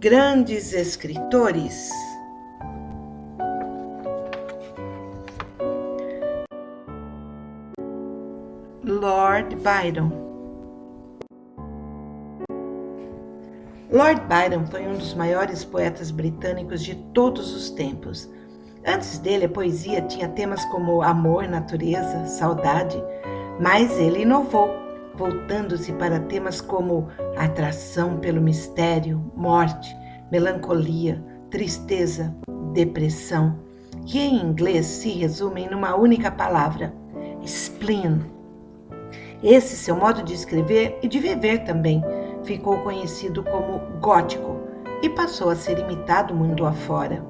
grandes escritores. Lord Byron. Lord Byron foi um dos maiores poetas britânicos de todos os tempos. Antes dele, a poesia tinha temas como amor, natureza, saudade, mas ele inovou, voltando-se para temas como atração pelo mistério, morte, melancolia, tristeza, depressão, que em inglês se resumem numa única palavra: spleen. Esse seu modo de escrever e de viver também ficou conhecido como gótico e passou a ser imitado mundo afora.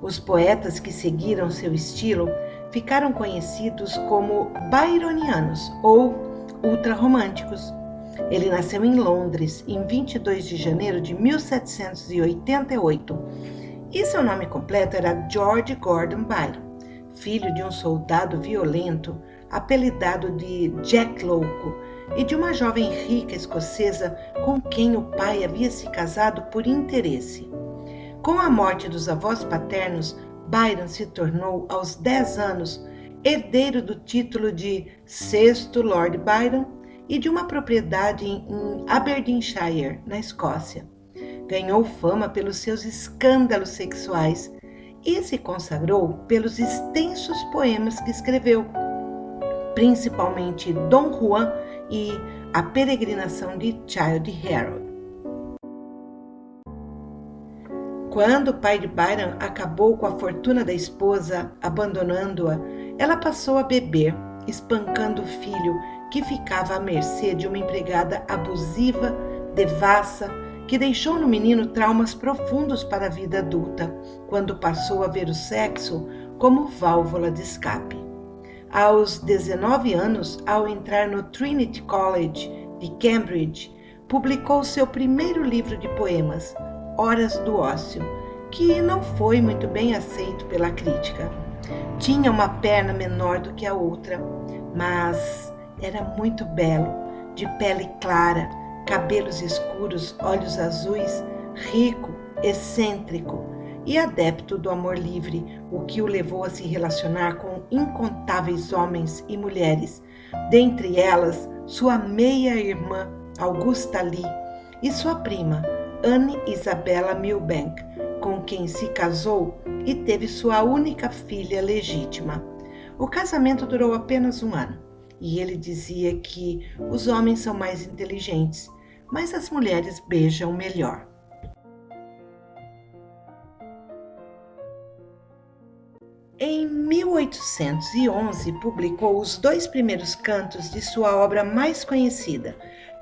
Os poetas que seguiram seu estilo ficaram conhecidos como byronianos ou ultrarromânticos. Ele nasceu em Londres em 22 de janeiro de 1788 e seu nome completo era George Gordon Byron, filho de um soldado violento apelidado de Jack Louco e de uma jovem rica escocesa com quem o pai havia se casado por interesse. Com a morte dos avós paternos, Byron se tornou, aos 10 anos, herdeiro do título de sexto Lord Byron e de uma propriedade em Aberdeenshire, na Escócia. Ganhou fama pelos seus escândalos sexuais e se consagrou pelos extensos poemas que escreveu, principalmente Dom Juan e A Peregrinação de Childe Harold. Quando o pai de Byron acabou com a fortuna da esposa, abandonando-a, ela passou a beber, espancando o filho, que ficava à mercê de uma empregada abusiva, devassa, que deixou no menino traumas profundos para a vida adulta, quando passou a ver o sexo como válvula de escape. Aos 19 anos, ao entrar no Trinity College de Cambridge, publicou seu primeiro livro de poemas, Horas do Ócio, que não foi muito bem aceito pela crítica. Tinha uma perna menor do que a outra, mas era muito belo, de pele clara, cabelos escuros, olhos azuis, rico, excêntrico e adepto do amor livre, o que o levou a se relacionar com incontáveis homens e mulheres, dentre elas sua meia-irmã Augusta Lee e sua prima Anne Isabella Milbank, com quem se casou e teve sua única filha legítima. O casamento durou apenas 1 ano e ele dizia que os homens são mais inteligentes, mas as mulheres beijam melhor. Em 1811, publicou os 2 primeiros cantos de sua obra mais conhecida,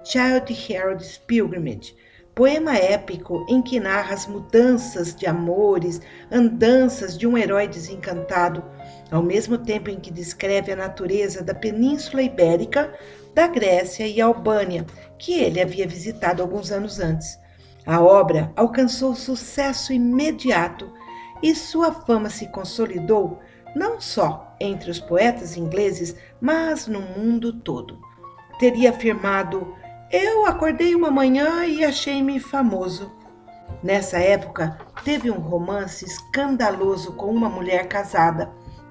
Childe Harold's Pilgrimage, poema épico em que narra as mudanças de amores, andanças de um herói desencantado, ao mesmo tempo em que descreve a natureza da Península Ibérica, da Grécia e Albânia, que ele havia visitado alguns anos antes. A obra alcançou sucesso imediato e sua fama se consolidou não só entre os poetas ingleses, mas no mundo todo. Teria afirmado: "Eu acordei uma manhã e achei-me famoso." Nessa época, teve um romance escandaloso com uma mulher casada,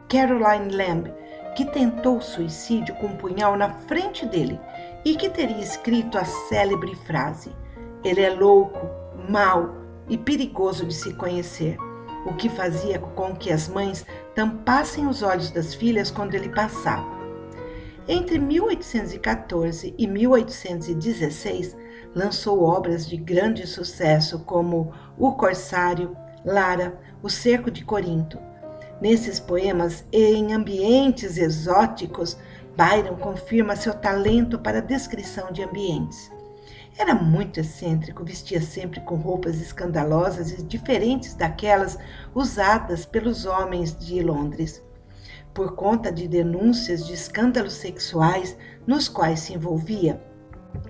Caroline Lamb, que tentou suicídio com um punhal na frente dele e que teria escrito a célebre frase: "Ele é louco, mau e perigoso de se conhecer", o que fazia com que as mães tampassem os olhos das filhas quando ele passava. Entre 1814 e 1816, lançou obras de grande sucesso como O Corsário, Lara, O Cerco de Corinto. Nesses poemas e em ambientes exóticos, Byron confirma seu talento para a descrição de ambientes. Era muito excêntrico, vestia sempre com roupas escandalosas e diferentes daquelas usadas pelos homens de Londres. Por conta de denúncias de escândalos sexuais nos quais se envolvia,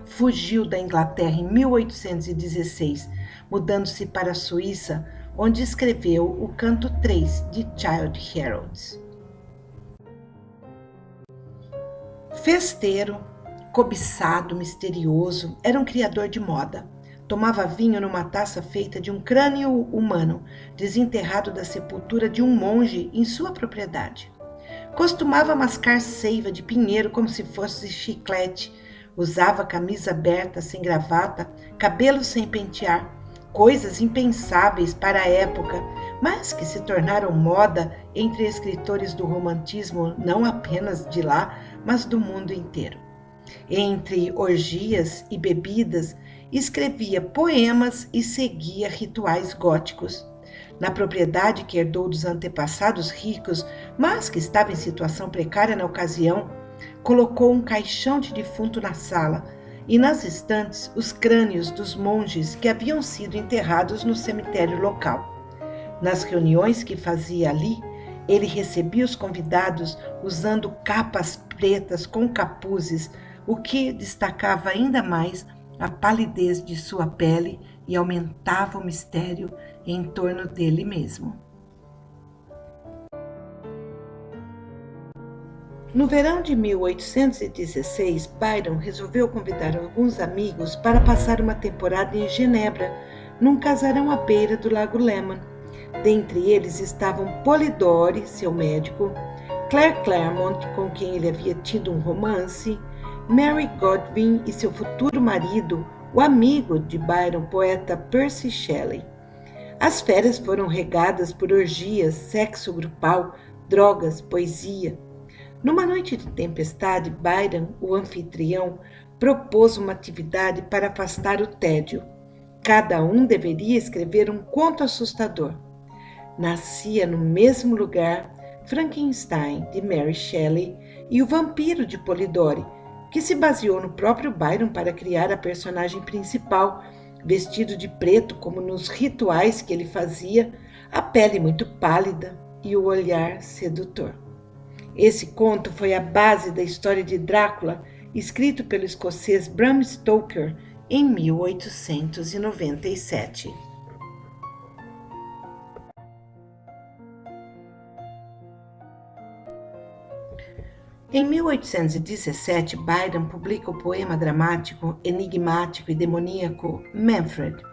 fugiu da Inglaterra em 1816, mudando-se para a Suíça, onde escreveu o canto 3 de Childe Harold. Festeiro, cobiçado, misterioso, era um criador de moda. tomava vinho numa taça feita de um crânio humano, desenterrado da sepultura de um monge em sua propriedade. Costumava mascar seiva de pinheiro como se fosse chiclete. Usava camisa aberta, sem gravata, cabelo sem pentear, coisas impensáveis para a época, mas que se tornaram moda entre escritores do romantismo não apenas de lá, mas do mundo inteiro. Entre orgias e bebidas, escrevia poemas e seguia rituais góticos. Na propriedade que herdou dos antepassados ricos, mas que estava em situação precária na ocasião, colocou um caixão de defunto na sala e nas estantes os crânios dos monges que haviam sido enterrados no cemitério local. Nas reuniões que fazia ali, ele recebia os convidados usando capas pretas com capuzes, o que destacava ainda mais a palidez de sua pele e aumentava o mistério em torno dele mesmo. No verão de 1816, Byron resolveu convidar alguns amigos para passar uma temporada em Genebra, num casarão à beira do Lago Léman. Dentre eles estavam Polidori, seu médico, Claire Clairmont, com quem ele havia tido um romance, Mary Godwin e seu futuro marido, o amigo de Byron, poeta Percy Shelley. As férias foram regadas por orgias, sexo grupal, drogas, poesia. Numa noite de tempestade, Byron, o anfitrião, propôs uma atividade para afastar o tédio. Cada um deveria escrever um conto assustador. Nascia no mesmo lugar Frankenstein, de Mary Shelley, e o Vampiro, de Polidori, que se baseou no próprio Byron para criar a personagem principal, vestido de preto como nos rituais que ele fazia, a pele muito pálida e o olhar sedutor. Esse conto foi a base da história de Drácula, escrito pelo escocês Bram Stoker em 1897. Em 1817, Byron publica o poema dramático, enigmático e demoníaco Manfred.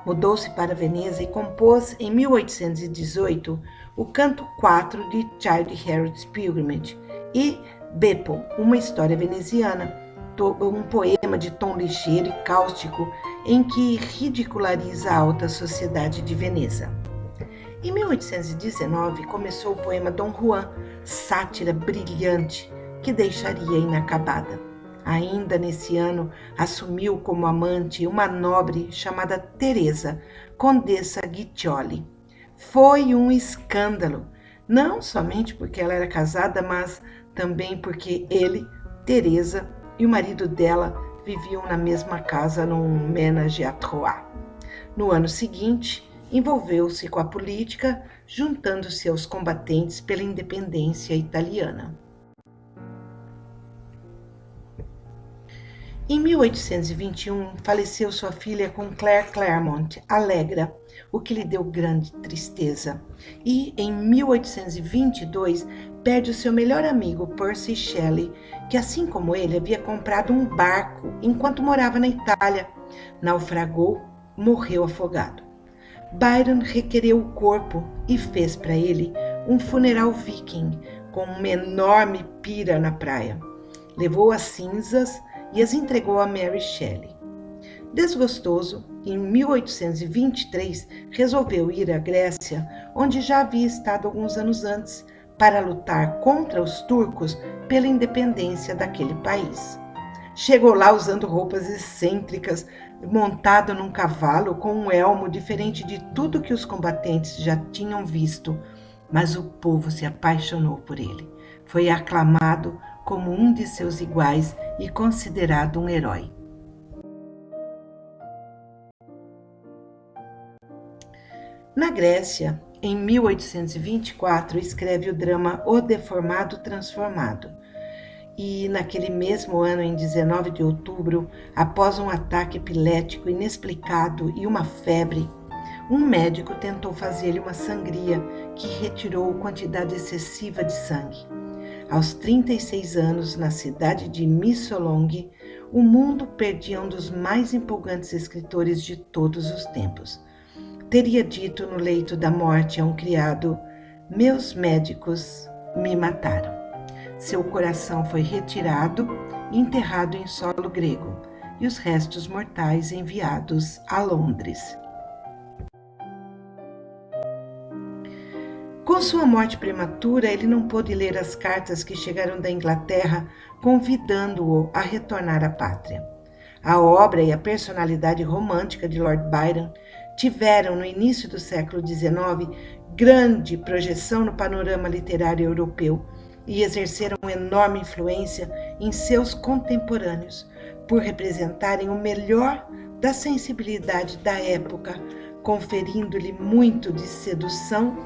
Mudou-se para Veneza e compôs, em 1818, o canto 4 de Childe Harold's Pilgrimage e Beppo, uma história veneziana, um poema de tom ligeiro e cáustico em que ridiculariza a alta sociedade de Veneza. Em 1819, começou o poema Dom Juan, sátira brilhante, que deixaria inacabada. Ainda nesse ano, assumiu como amante uma nobre chamada Teresa, Condessa Guiccioli. Foi um escândalo, não somente porque ela era casada, mas também porque ele, Teresa e o marido dela viviam na mesma casa num ménage à trois. No ano seguinte, envolveu-se com a política, juntando-se aos combatentes pela independência italiana. Em 1821, faleceu sua filha com Claire Clairmont, Allegra, o que lhe deu grande tristeza. E, em 1822, perde o seu melhor amigo, Percy Shelley, que, assim como ele, havia comprado um barco enquanto morava na Itália. Naufragou, morreu afogado. Byron requereu o corpo e fez para ele um funeral viking, com uma enorme pira na praia. Levou as cinzas e as entregou a Mary Shelley. Desgostoso, em 1823, resolveu ir à Grécia, onde já havia estado alguns anos antes, para lutar contra os turcos pela independência daquele país. Chegou lá usando roupas excêntricas, montado num cavalo com um elmo diferente de tudo que os combatentes já tinham visto, mas o povo se apaixonou por ele. Foi aclamado como um de seus iguais e considerado um herói. Na Grécia, em 1824, escreve o drama O Deformado Transformado. E naquele mesmo ano, em 19 de outubro, após um ataque epilético inexplicado e uma febre, um médico tentou fazer-lhe uma sangria que retirou quantidade excessiva de sangue. Aos 36 anos, na cidade de Missolonghi, o mundo perdia um dos mais empolgantes escritores de todos os tempos. Teria dito no leito da morte a um criado: "Meus médicos me mataram." Seu coração foi retirado e enterrado em solo grego, e os restos mortais enviados a Londres. Com sua morte prematura, ele não pôde ler as cartas que chegaram da Inglaterra convidando-o a retornar à pátria. A obra e a personalidade romântica de Lord Byron tiveram, no início do século XIX, grande projeção no panorama literário europeu e exerceram enorme influência em seus contemporâneos, por representarem o melhor da sensibilidade da época, conferindo-lhe muito de sedução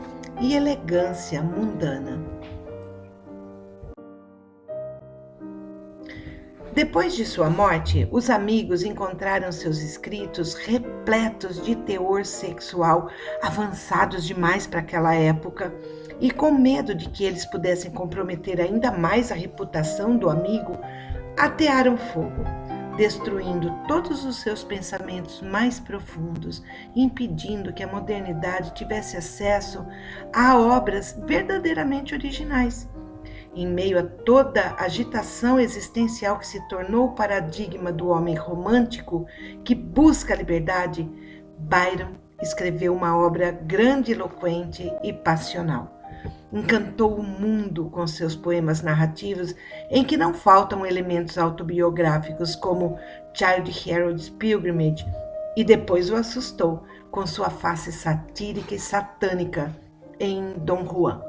e elegância mundana. Depois de sua morte, os amigos encontraram seus escritos repletos de teor sexual, avançados demais para aquela época, e com medo de que eles pudessem comprometer ainda mais a reputação do amigo, atearam fogo, destruindo todos os seus pensamentos mais profundos, impedindo que a modernidade tivesse acesso a obras verdadeiramente originais. Em meio a toda a agitação existencial que se tornou o paradigma do homem romântico que busca a liberdade, Byron escreveu uma obra grandiloquente e passional. Encantou o mundo com seus poemas narrativos, em que não faltam elementos autobiográficos como Childe Harold's Pilgrimage, e depois o assustou com sua face satírica e satânica em Dom Juan.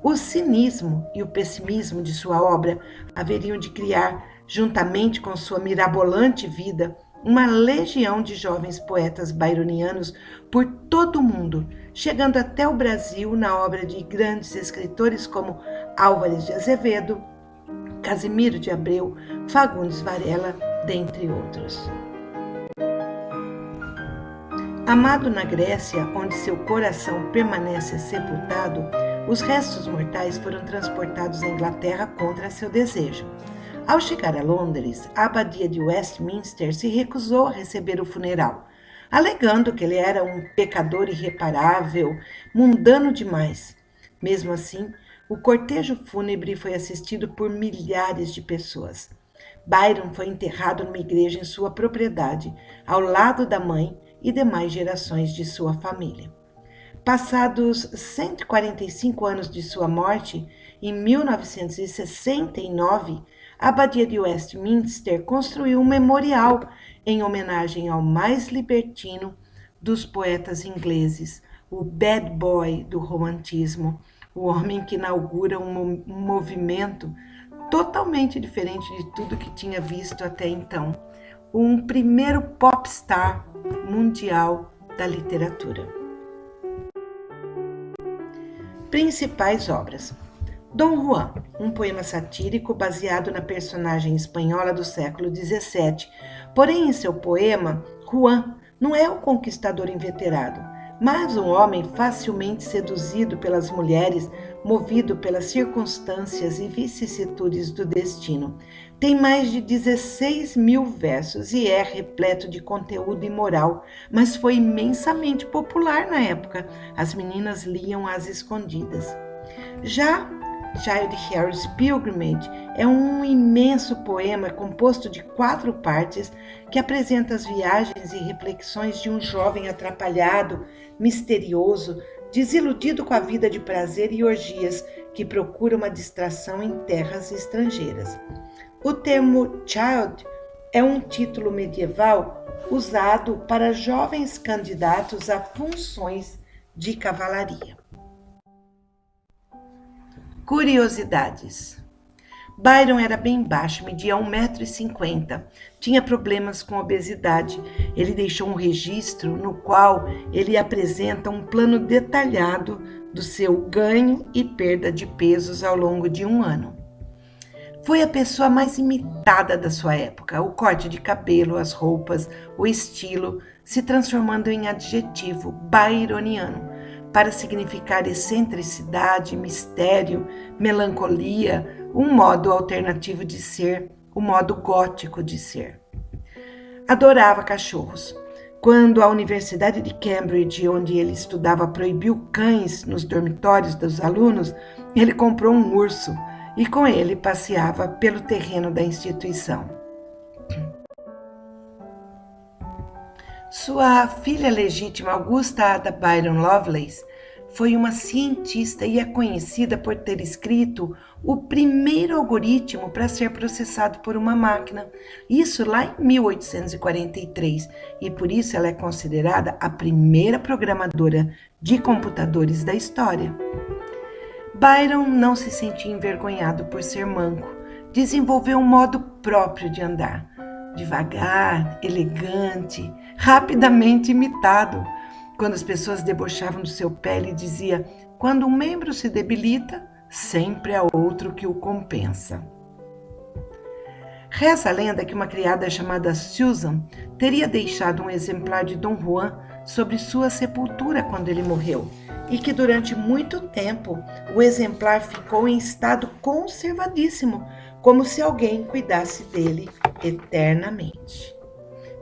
O cinismo e o pessimismo de sua obra haveriam de criar, juntamente com sua mirabolante vida, uma legião de jovens poetas byronianos por todo o mundo, chegando até o Brasil na obra de grandes escritores como Álvares de Azevedo, Casimiro de Abreu, Fagundes Varela, dentre outros. Amado na Grécia, onde seu coração permanece sepultado, os restos mortais foram transportados à Inglaterra contra seu desejo. Ao chegar a Londres, a abadia de Westminster se recusou a receber o funeral, alegando que ele era um pecador irreparável, mundano demais. Mesmo assim, o cortejo fúnebre foi assistido por milhares de pessoas. Byron foi enterrado numa igreja em sua propriedade, ao lado da mãe e demais gerações de sua família. Passados 145 anos de sua morte, em 1969, a abadia de Westminster construiu um memorial em homenagem ao mais libertino dos poetas ingleses, o bad boy do romantismo, o homem que inaugura um movimento totalmente diferente de tudo que tinha visto até então, um primeiro popstar mundial da literatura. Principais obras: Dom Juan, um poema satírico baseado na personagem espanhola do século XVII. Porém, em seu poema, Juan não é um conquistador inveterado, mas um homem facilmente seduzido pelas mulheres, movido pelas circunstâncias e vicissitudes do destino. Tem mais de 16.000 versos e é repleto de conteúdo imoral, mas foi imensamente popular na época. As meninas liam às escondidas. Já Childe Harold's Pilgrimage é um imenso poema composto de 4 partes que apresenta as viagens e reflexões de um jovem atrapalhado, misterioso, desiludido com a vida de prazer e orgias, que procura uma distração em terras estrangeiras. O termo child é um título medieval usado para jovens candidatos a funções de cavalaria. Curiosidades. Byron era bem baixo, media 1,50 m, tinha problemas com obesidade. Ele deixou um registro no qual ele apresenta um plano detalhado do seu ganho e perda de pesos ao longo de um ano. Foi a pessoa mais imitada da sua época, o corte de cabelo, as roupas, o estilo, se transformando em adjetivo byroniano, para significar excentricidade, mistério, melancolia, um modo alternativo de ser, o modo gótico de ser. Adorava cachorros. Quando a Universidade de Cambridge, onde ele estudava, proibiu cães nos dormitórios dos alunos, ele comprou um urso e com ele passeava pelo terreno da instituição. Sua filha legítima, Augusta Ada Byron Lovelace, foi uma cientista e é conhecida por ter escrito o primeiro algoritmo para ser processado por uma máquina. Isso lá em 1843, e por isso ela é considerada a primeira programadora de computadores da história. Byron não se sentia envergonhado por ser manco. Desenvolveu um modo próprio de andar, devagar, elegante, rapidamente imitado. Quando as pessoas debochavam do seu pé, ele dizia: quando um membro se debilita, sempre há outro que o compensa. Reza a lenda que uma criada chamada Susan teria deixado um exemplar de Dom Juan sobre sua sepultura quando ele morreu, e que durante muito tempo o exemplar ficou em estado conservadíssimo, como se alguém cuidasse dele eternamente.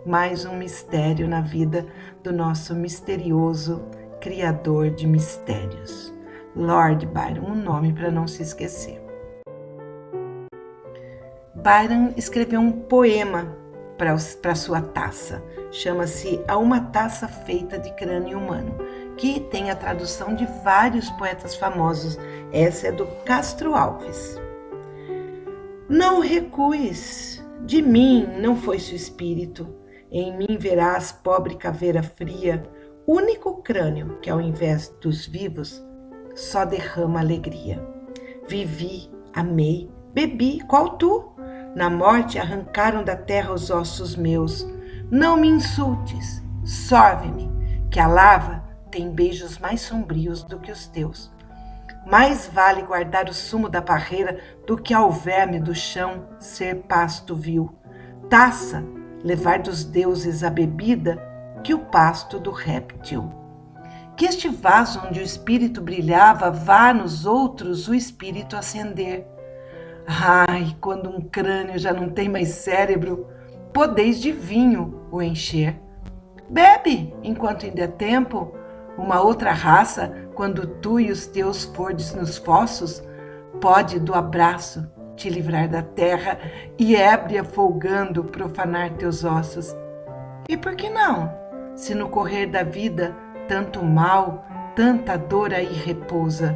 Mais um mistério na vida do nosso misterioso criador de mistérios. Lord Byron, um nome para não se esquecer. Byron escreveu um poema para sua taça. Chama-se A Uma Taça Feita de Crânio Humano, que tem a tradução de vários poetas famosos. Essa é do Castro Alves. Não recues, de mim não foi-se o espírito. Em mim verás, pobre caveira fria, único crânio que, ao invés dos vivos, só derrama alegria. Vivi, amei, bebi, qual tu? Na morte arrancaram da terra os ossos meus. Não me insultes, sorve-me, que a lava tem beijos mais sombrios do que os teus. Mais vale guardar o sumo da parreira do que ao verme do chão ser pasto vil. Taça, levar dos deuses a bebida que o pasto do réptil. Que este vaso onde o espírito brilhava vá nos outros o espírito acender. Ai, quando um crânio já não tem mais cérebro, podeis de vinho o encher. Bebe, enquanto ainda é tempo, uma outra raça, quando tu e os teus fordes nos fossos, pode do abraço te livrar da terra e ébria folgando profanar teus ossos. E por que não? Se no correr da vida tanto mal, tanta dor aí repousa,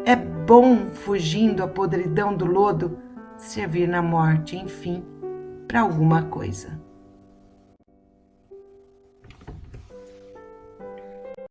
é bom, fugindo a podridão do lodo, servir na morte, enfim, para alguma coisa.